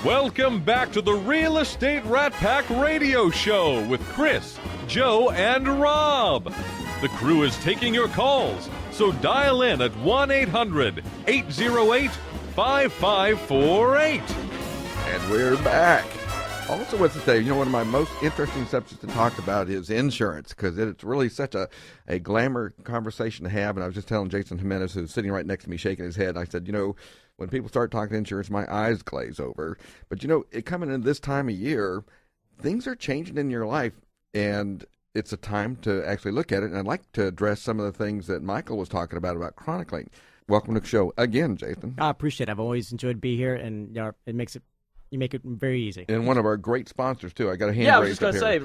Welcome back to the Real Estate Rat Pack Radio Show with Chris, Joe, and Rob. The crew is taking your calls, so dial in at 1-800-808-5548. And we're back. Also with us today, one of my most interesting subjects to talk about is insurance, because it's really such a glamour conversation to have. And I was just telling Jason Jimenez, who's sitting right next to me shaking his head, I said, when people start talking insurance, my eyes glaze over. But, it coming in this time of year, things are changing in your life, and it's a time to actually look at it. And I'd like to address some of the things that Michael was talking about chronicling. Welcome to the show again, Jason. I appreciate it. I've always enjoyed being here, and you make it very easy. And one of our great sponsors, too. I got a hand raised. Yeah, I was just going to say,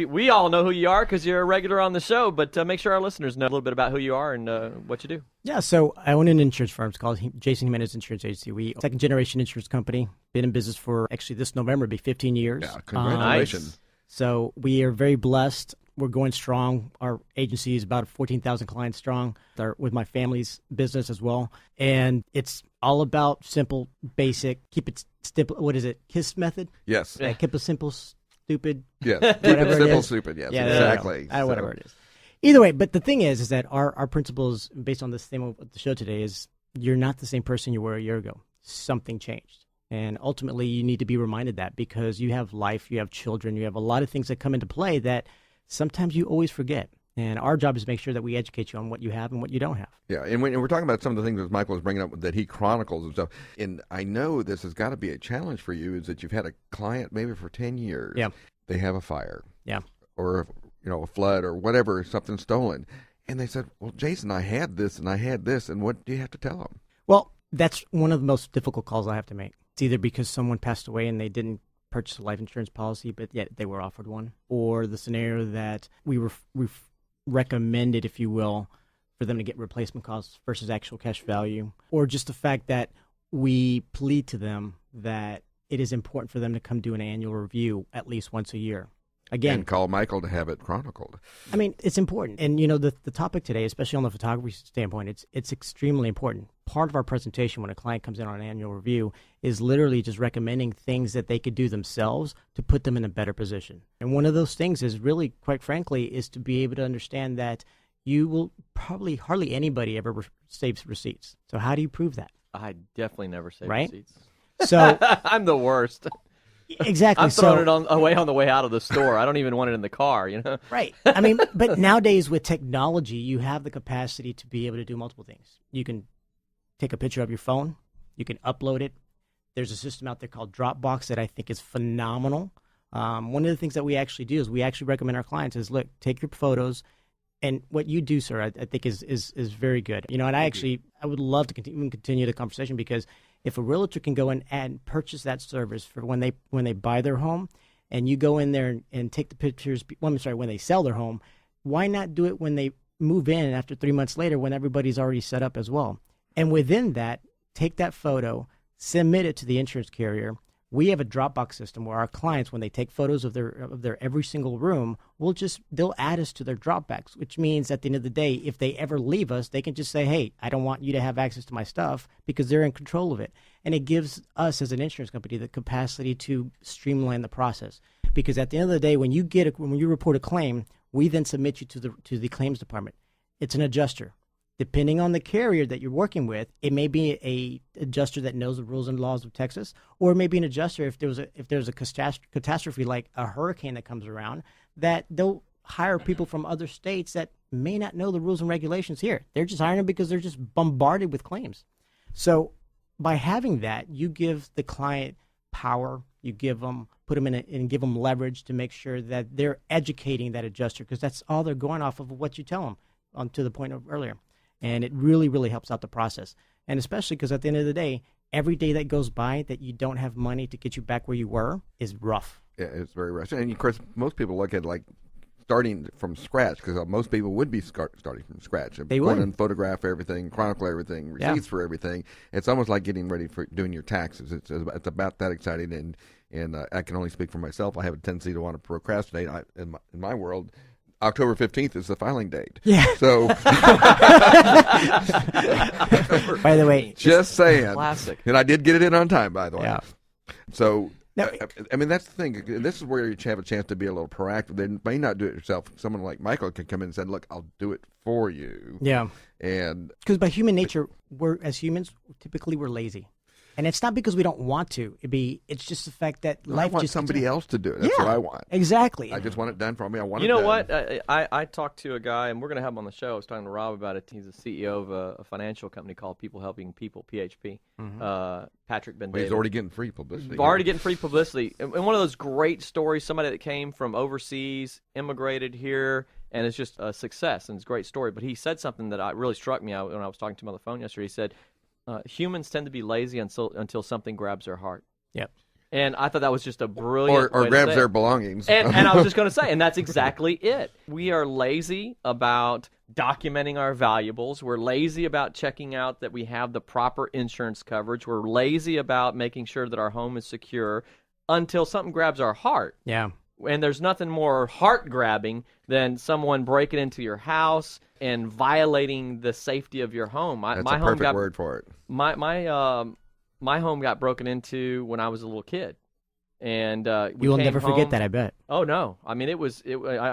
we all know who you are because you're a regular on the show, but make sure our listeners know a little bit about who you are and what you do. Yeah, so I own an insurance firm. It's called Jason Jimenez Insurance Agency. We second-generation insurance company. Been in business for, actually, this November will be 15 years. Yeah, congratulations. Nice. So we are very blessed. We're going strong. Our agency is about 14,000 clients strong with my family's business as well. And it's all about simple, basic, keep it simple. What is it? KISS method? Yes. Yeah, keep it simple, stupid. Yes. Whatever it simple, is. stupid. Yes, yeah, exactly. Whatever it is. Either way, but the thing is that our principles, based on this theme of the show today, is you're not the same person you were a year ago. Something changed. And ultimately, you need to be reminded that because you have life, you have children, you have a lot of things that come into play that sometimes you always forget. And our job is to make sure that we educate you on what you have and what you don't have. Yeah, and we're talking about some of the things that Michael was bringing up that he chronicles and stuff. And I know this has got to be a challenge for you, is that you've had a client maybe for 10 years. Yeah. They have a fire. Yeah. Or, a flood or whatever, something stolen. And they said, well, Jason, I had this and I had this. And what do you have to tell them? Well, that's one of the most difficult calls I have to make. It's either because someone passed away and they didn't purchase a life insurance policy, but yet they were offered one, or the scenario that we recommended, if you will, for them to get replacement costs versus actual cash value, or just the fact that we plead to them that it is important for them to come do an annual review at least once a year. Again, and call Michael to have it chronicled. I mean, it's important. And, the topic today, especially on the photography standpoint, it's extremely important. Part of our presentation when a client comes in on an annual review is literally just recommending things that they could do themselves to put them in a better position. And one of those things is really, quite frankly, is to be able to understand that you will probably hardly anybody ever saves receipts. So how do you prove that? I definitely never save Right? receipts. So I'm the worst. Exactly. I'm throwing it away on the way out of the store. I don't even want it in the car, Right. I mean, but nowadays with technology, you have the capacity to be able to do multiple things. You can take a picture of your phone. You can upload it. There's a system out there called Dropbox that I think is phenomenal. One of the things that we actually do is we actually recommend our clients is, look, take your photos. And what you do, sir, I think is very good. And I would love to continue the conversation, because if a realtor can go in and purchase that service for when they buy their home, and you go in there and take the pictures, when they sell their home, why not do it when they move in after 3 months later when everybody's already set up as well? And within that, take that photo, submit it to the insurance carrier. We have a Dropbox system where our clients, when they take photos of their every single room, they'll add us to their Dropbox, which means at the end of the day, if they ever leave us, they can just say, hey, I don't want you to have access to my stuff, because they're in control of it. And it gives us as an insurance company the capacity to streamline the process. Because at the end of the day, when you report a claim, we then submit you to the claims department. It's an adjuster. Depending on the carrier that you're working with, it may be a adjuster that knows the rules and laws of Texas, or it may be an adjuster if there's a catastrophe like a hurricane that comes around, that they'll hire people from other states that may not know the rules and regulations here. They're just hiring them because they're just bombarded with claims. So by having that, you give the client power. You put them in and give them leverage to make sure that they're educating that adjuster, because that's all they're going off of what you tell them, on to the point of earlier. And it really, really helps out the process. And especially because at the end of the day, every day that goes by that you don't have money to get you back where you were is rough. Yeah, it's very rough. And, of course, most people look at like starting from scratch, because most people would be starting from scratch. They would. And photograph everything, chronicle everything, receipts for everything. It's almost like getting ready for doing your taxes. It's about that exciting. And I can only speak for myself. I have a tendency to want to procrastinate. In my world, October 15th is the filing date. Yeah. So, By the way, just saying. Classic. And I did get it in on time, by the way. Yeah. So, No, I mean, that's the thing. This is where you have a chance to be a little proactive. They may not do it yourself. Someone like Michael can come in and say, look, I'll do it for you. yeah. And Because by human nature, as humans, typically we're lazy. And it's not because we don't want to. It's just the fact that I life want just somebody else to do it. That's what I want. Exactly. I just want it done for me. I want You it know done. what? I talked to a guy, and we're going to have him on the show. I was talking to Rob about it. He's the CEO of a financial company called People Helping People, PHP. Patrick Ben But he's David. already getting free publicity. Already getting free publicity. And one of those great stories, somebody that came from overseas, immigrated here, and it's just a success, and it's a great story. But he said something that really struck me when I was talking to him on the phone yesterday. He said, humans tend to be lazy until something grabs their heart. Yep. And I thought that was just a brilliant or way to grabs say their it. belongings. And I was just going to say, and that's exactly it. We are lazy about documenting our valuables. We're lazy about checking out that we have the proper insurance coverage. We're lazy about making sure that our home is secure until something grabs our heart. Yeah. And there's nothing more heart-grabbing than someone breaking into your house and violating the safety of your home. That's a perfect word for it. My home got broken into when I was a little kid, and You will never forget that, I bet. Oh no! I mean, I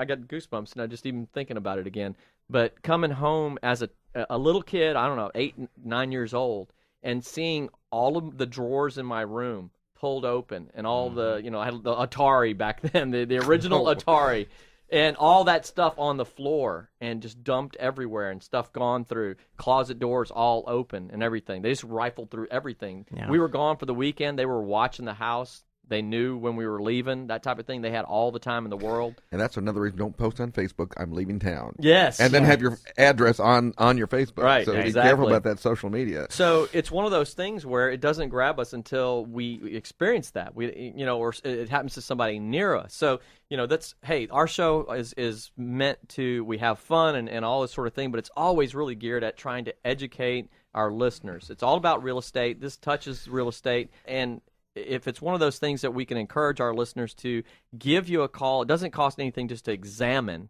got goosebumps, and just even thinking about it again. But coming home as a little kid, I don't know, 8, 9 years old, and seeing all of the drawers in my room pulled open, and all the, I had the Atari back then, the original Atari, and all that stuff on the floor, and just dumped everywhere, and stuff gone through, closet doors all open, and everything. They just rifled through everything. Yeah. We were gone for the weekend. They were watching the house. They knew when we were leaving, that type of thing. They had all the time in the world. And that's another reason don't post on Facebook, I'm leaving town. Yes. And then have your address on your Facebook. Right, So be exactly. careful about that social media. So it's one of those things where it doesn't grab us until we experience that. Or it happens to somebody near us. So, our show is meant to, we have fun and all this sort of thing, but it's always really geared at trying to educate our listeners. It's all about real estate. This touches real estate, and if it's one of those things that we can encourage our listeners to give you a call, it doesn't cost anything just to examine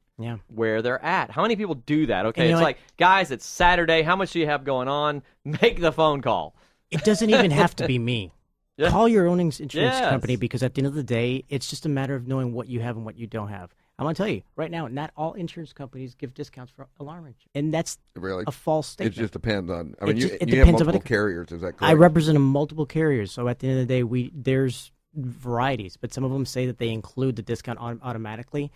where they're at. How many people do that? Okay, it's like, guys, it's Saturday. How much do you have going on? Make the phone call. It doesn't even have to be me. Yeah. Call your own insurance Yes. company, because at the end of the day, it's just a matter of knowing what you have and what you don't have. I'm going to tell you, right now, not all insurance companies give discounts for alarm insurance. And that's Really? a false It statement. just depends on, It you have depends on multiple what carriers, is that correct? I represent multiple carriers, so at the end of the day, there's varieties, but some of them say that they include the discount automatically.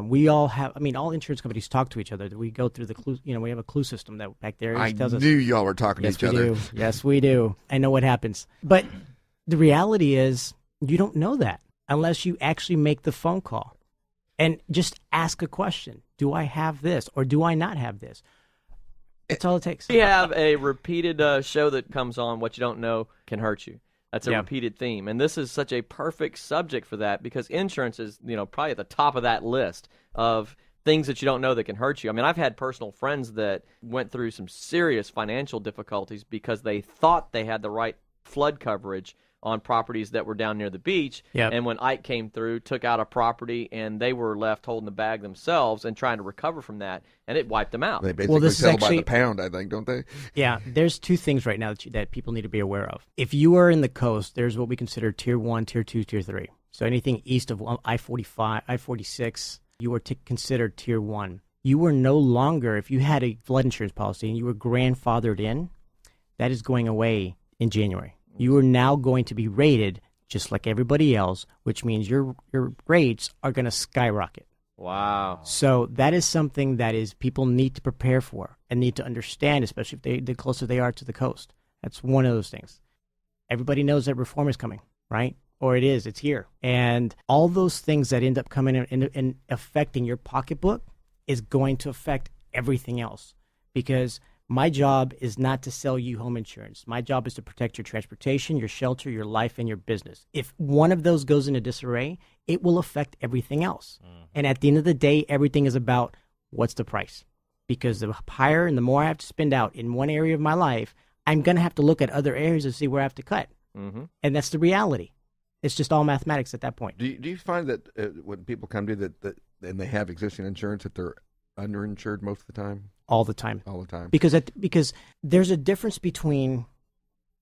We all have, all insurance companies talk to each other. We go through the clue, we have a clue system that back there I tells us. knew y'all were talking Yes, to each other. do. Yes, we do. I know what happens. But the reality is, you don't know that unless you actually make the phone call and just ask a question. Do I have this or do I not have this? That's all it takes. We have a repeated show that comes on, What You Don't Know Can Hurt You. That's a repeated theme. And this is such a perfect subject for that, because insurance is, probably at the top of that list of things that you don't know that can hurt you. I've had personal friends that went through some serious financial difficulties because they thought they had the right flood coverage on properties that were down near the beach. Yep. And when Ike came through, took out a property, and they were left holding the bag themselves and trying to recover from that, and it wiped them out. They basically this is sell by actually- the pound, I think, don't they? Yeah, there's two things right now that people need to be aware of. If you are in the coast, there's what we consider Tier 1, Tier 2, Tier 3. So anything east of I-45, I-46, you are considered Tier 1. You were no longer, if you had a flood insurance policy and you were grandfathered in, that is going away in January. You are now going to be rated just like everybody else, which means your rates are going to skyrocket. Wow. So that is something that people need to prepare for and need to understand, especially if the closer they are to the coast. That's one of those things. Everybody knows that reform is coming, right? Or it's here. And all those things that end up coming in and affecting your pocketbook is going to affect everything else. Because my job is not to sell you home insurance. My job is to protect your transportation, your shelter, your life, and your business. If one of those goes into disarray, it will affect everything else. And at the end of the day, everything is about what's the price. Because the higher and the more I have to spend out in one area of my life, I'm going to have to look at other areas to see where I have to cut. Mm-hmm. And that's the reality. It's just all mathematics at that point. Do you find that when people come to you that and they have existing insurance, that they're underinsured most of the time? All the time. All the time. Because there's a difference between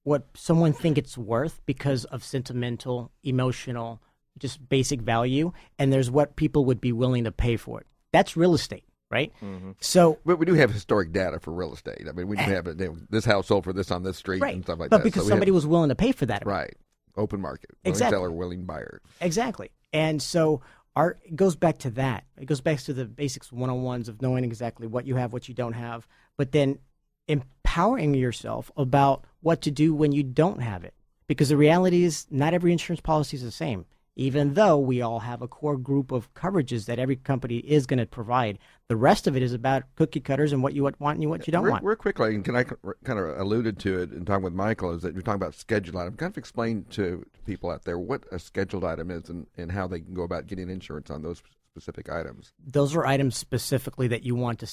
what someone think it's worth because of sentimental, emotional, just basic value, and there's what people would be willing to pay for it. That's real estate, right? Mm-hmm. So, but we do have historic data for real estate. I mean, we do have this house sold for this on this street right. and stuff like but that. because So somebody was willing to pay for that. right, open market, willing Exactly. seller, willing buyer. Exactly. And so it goes back to that. It goes back to the basics 101s of knowing exactly what you have, what you don't have, but then empowering yourself about what to do when you don't have it. Because the reality is not every insurance policy is the same. Even though we all have a core group of coverages that every company is going to provide, the rest of it is about cookie cutters and what you want and what you don't want. Real quickly, and can I kind of alluded to it in talking with Michael, is that you're talking about scheduled item. Kind of explain to people out there what a scheduled item is and how they can go about getting insurance on those specific items. Those are items specifically that you want to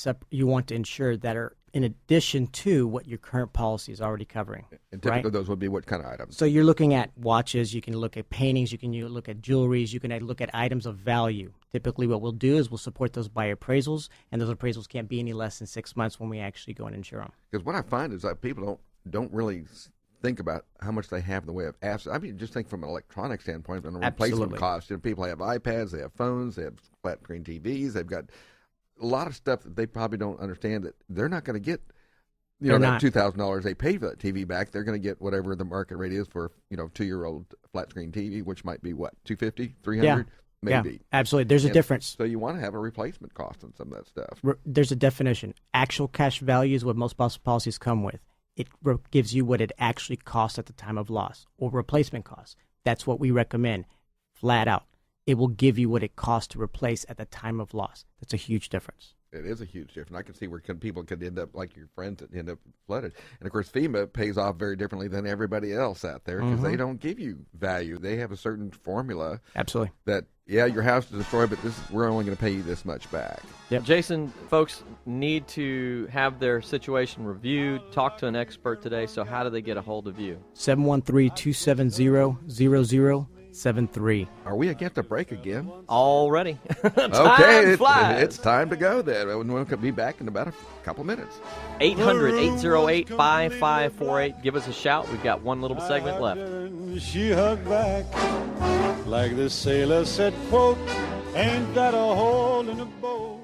insure that are in addition to what your current policy is already covering. And typically right? those would be what kind of items? So you're looking at watches, you can look at paintings, you can look at jewelries, you can look at items of value. Typically what we'll do is we'll support those by appraisals, and those appraisals can't be any less than 6 months when we actually go and insure them. Because what I find is that people don't really think about how much they have in the way of assets. I mean, just think from an electronic standpoint, from a replacement Absolutely. cost. You know, people have iPads, they have phones, they have flat screen TVs, they've got a lot of stuff that they probably don't understand that they're not going to get. They're that not. $2,000 they pay for that TV back, they're going to get whatever the market rate is for 2-year-old flat screen TV, which might be what, $250, $300, maybe. Yeah, absolutely. There's a difference. So you want to have a replacement cost on some of that stuff. There's a definition. Actual cash value is what most policies come with. It gives you what it actually costs at the time of loss, or replacement costs. That's what we recommend, flat out. It will give you what it costs to replace at the time of loss. That's a huge difference. It is a huge difference. I can see where people could end up like your friends that end up flooded. And, of course, FEMA pays off very differently than everybody else out there because they don't give you value. They have a certain formula. Absolutely. That, yeah, your house is destroyed, but we're only going to pay you this much back. Yep. Jason, folks need to have their situation reviewed, talk to an expert today. So how do they get a hold of you? 713-270-0073. Are we against a break again? Already. Okay, flies. it's time to go then. We'll be back in about a couple minutes. 800-808-5548. Give us a shout. We've got one little segment left. She hugged back like the sailor said, quote, ain't that a hole in the boat?